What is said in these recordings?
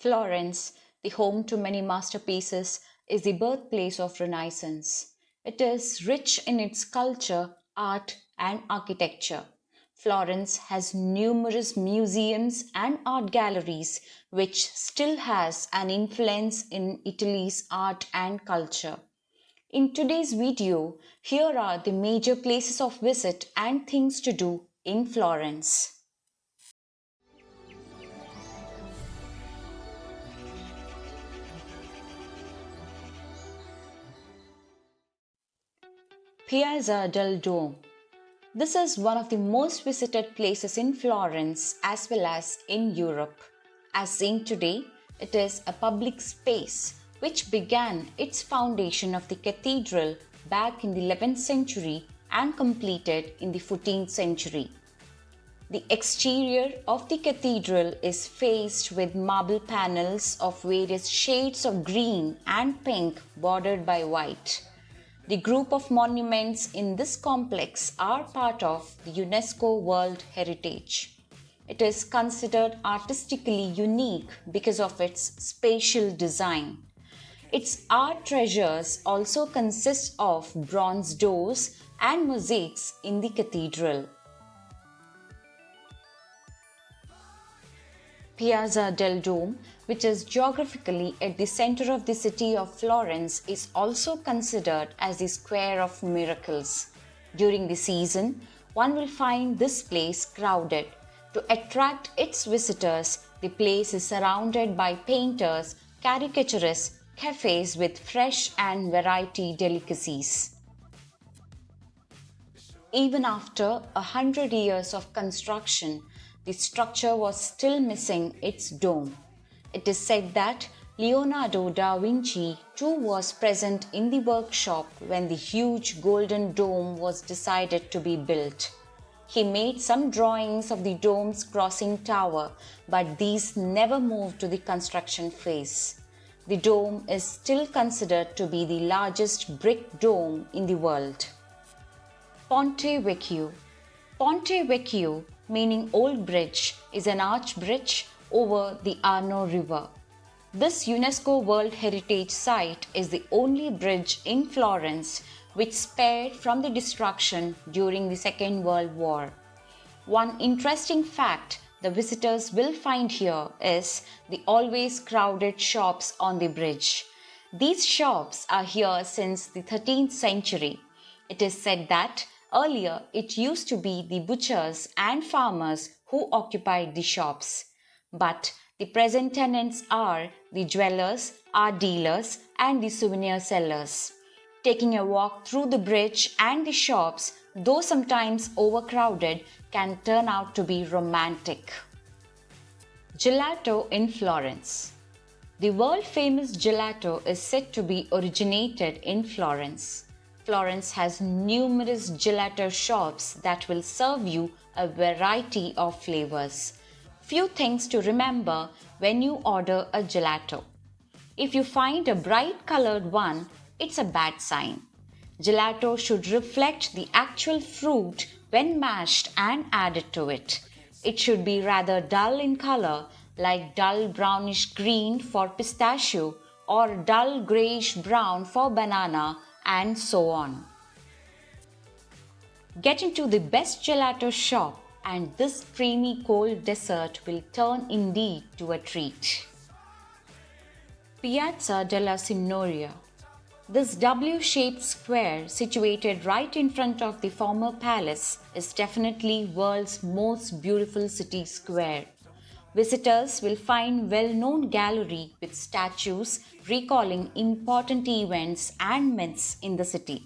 Florence, the home to many masterpieces, is the birthplace of Renaissance. It is rich in its culture, art, and architecture. Florence has numerous museums and art galleries, which still has an influence in Italy's art and culture. In today's video, here are the major places of visit and things to do in Florence. Piazza del Duomo. This is one of the most visited places in Florence as well as in Europe. As seen today, it is a public space which began its foundation of the cathedral back in the 11th century and completed in the 14th century. The exterior of the cathedral is faced with marble panels of various shades of green and pink bordered by white. The group of monuments in this complex are part of the UNESCO World Heritage. It is considered artistically unique because of its spatial design. Its art treasures also consist of bronze doors and mosaics in the cathedral. Piazza del Duomo, which is geographically at the center of the city of Florence, is also considered as the Square of Miracles. During the season, one will find this place crowded. To attract its visitors, the place is surrounded by painters, caricaturists, cafes with fresh and variety delicacies. Even after 100 years of construction, the structure was still missing its dome. It is said that Leonardo da Vinci too was present in the workshop when the huge golden dome was decided to be built. He made some drawings of the dome's crossing tower, but these never moved to the construction phase. The dome is still considered to be the largest brick dome in the world. Ponte Vecchio. Ponte Vecchio, meaning Old Bridge, is an arch bridge over the Arno River. This UNESCO World Heritage Site is the only bridge in Florence which spared from the destruction during the Second World War. One interesting fact the visitors will find here is the always crowded shops on the bridge. These shops are here since the 13th century. It is said that earlier it used to be the butchers and farmers who occupied the shops. But the present tenants are the jewelers, art dealers, and the souvenir sellers. Taking a walk through the bridge and the shops, though sometimes overcrowded, can turn out to be romantic. Gelato in Florence. The world-famous gelato is said to be originated in Florence. Florence has numerous gelato shops that will serve you a variety of flavors. Few things to remember when you order a gelato. If you find a bright colored one, it's a bad sign. Gelato should reflect the actual fruit when mashed and added to it. It should be rather dull in color, like dull brownish green for pistachio or dull grayish brown for banana, and so on. Get into the best gelato shop and this creamy cold dessert will turn indeed to a treat. Piazza della Signoria. This W-shaped square situated right in front of the former palace is definitely world's most beautiful city square. Visitors will find well-known gallery with statues recalling important events and myths in the city.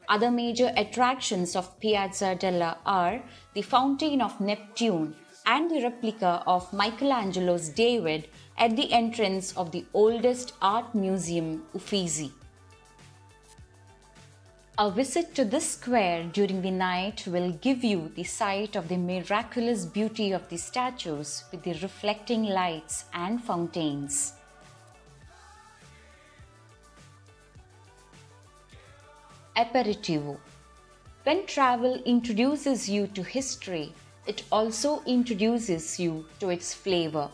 Other major attractions of Piazza della are the Fountain of Neptune and the replica of Michelangelo's David at the entrance of the oldest art museum, Uffizi. A visit to this square during the night will give you the sight of the miraculous beauty of the statues with the reflecting lights and fountains. Aperitivo. When travel introduces you to history, it also introduces you to its flavor.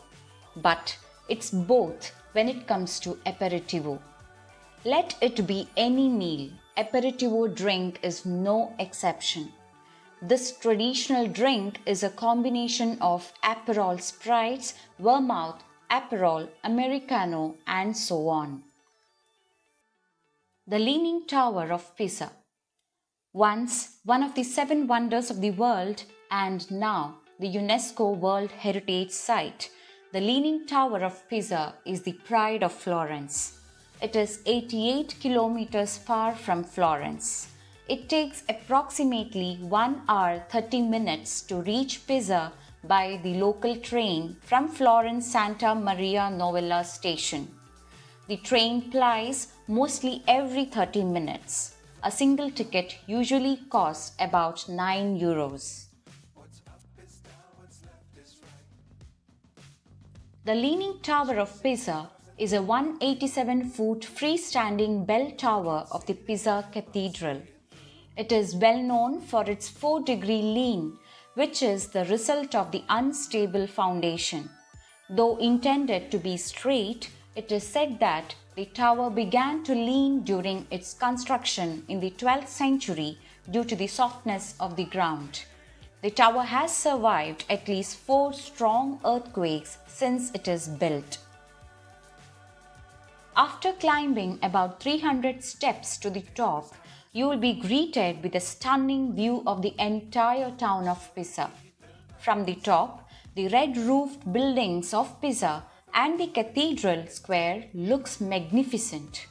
But It's both when it comes to aperitivo. Let it be any meal, aperitivo drink is no exception. This traditional drink is a combination of Aperol Sprites, Vermouth, Aperol, Americano, and so on. The Leaning Tower of Pisa. Once one of the seven wonders of the world and now the UNESCO World Heritage Site, the Leaning Tower of Pisa is the pride of Florence. It is 88 kilometers far from Florence. It takes approximately 1 hour 30 minutes to reach Pisa by the local train from Florence Santa Maria Novella station. The train plies mostly every 30 minutes. A single ticket usually costs about €9. The Leaning Tower of Pisa is a 187-foot freestanding bell tower of the Pisa Cathedral. It is well known for its 4-degree lean, which is the result of the unstable foundation. Though intended to be straight, it is said that the tower began to lean during its construction in the 12th century due to the softness of the ground. The tower has survived at least 4 strong earthquakes since it is built. After climbing about 300 steps to the top, you will be greeted with a stunning view of the entire town of Pisa. From the top, the red-roofed buildings of Pisa and the cathedral square looks magnificent.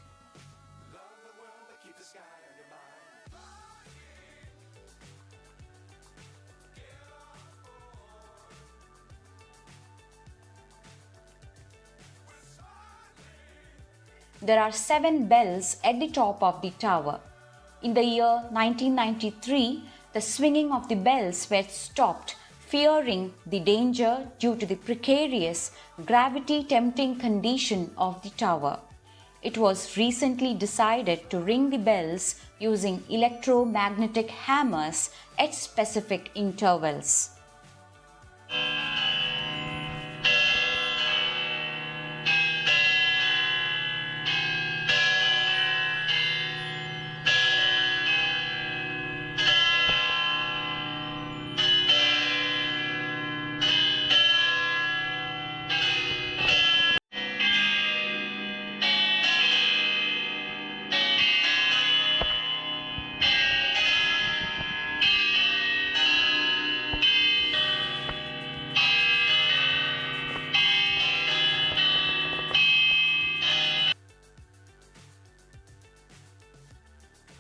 There are 7 bells at the top of the tower. In the year 1993, the swinging of the bells were stopped, fearing the danger due to the precarious, gravity-tempting condition of the tower. It was recently decided to ring the bells using electromagnetic hammers at specific intervals.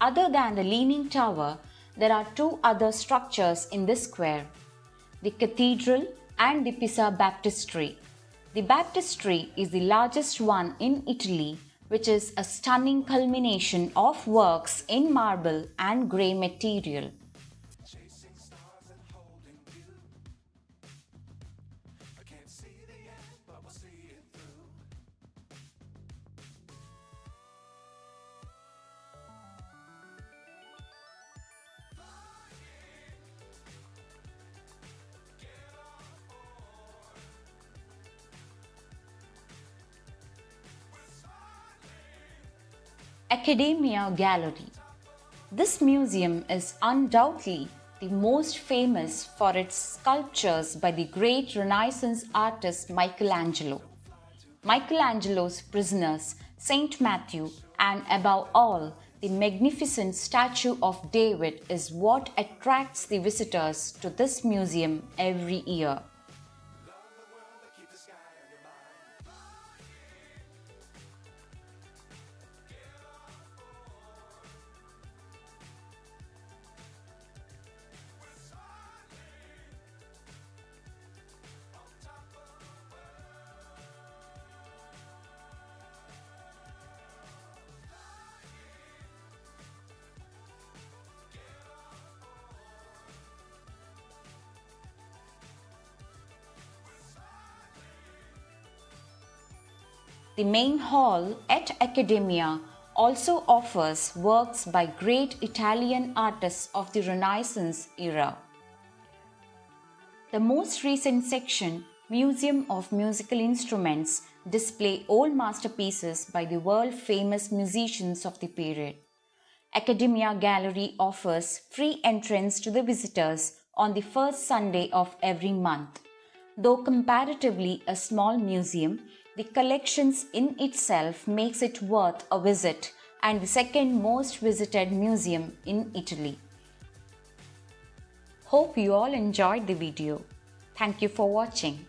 Other than the Leaning Tower, there are 2 other structures in this square, the Cathedral and the Pisa Baptistery. The Baptistery is the largest one in Italy, which is a stunning culmination of works in marble and grey material. Accademia Gallery. This museum is undoubtedly the most famous for its sculptures by the great Renaissance artist Michelangelo. Michelangelo's Prisoners, Saint Matthew, and above all, the magnificent statue of David is what attracts the visitors to this museum every year. The main hall at Accademia also offers works by great Italian artists of the Renaissance era. The most recent section, Museum of Musical Instruments, display old masterpieces by the world-famous musicians of the period. Academia Gallery offers free entrance to the visitors on the first Sunday of every month. Though comparatively a small museum, the collections in itself makes it worth a visit and the second most visited museum in Italy. Hope you all enjoyed the video. Thank you for watching.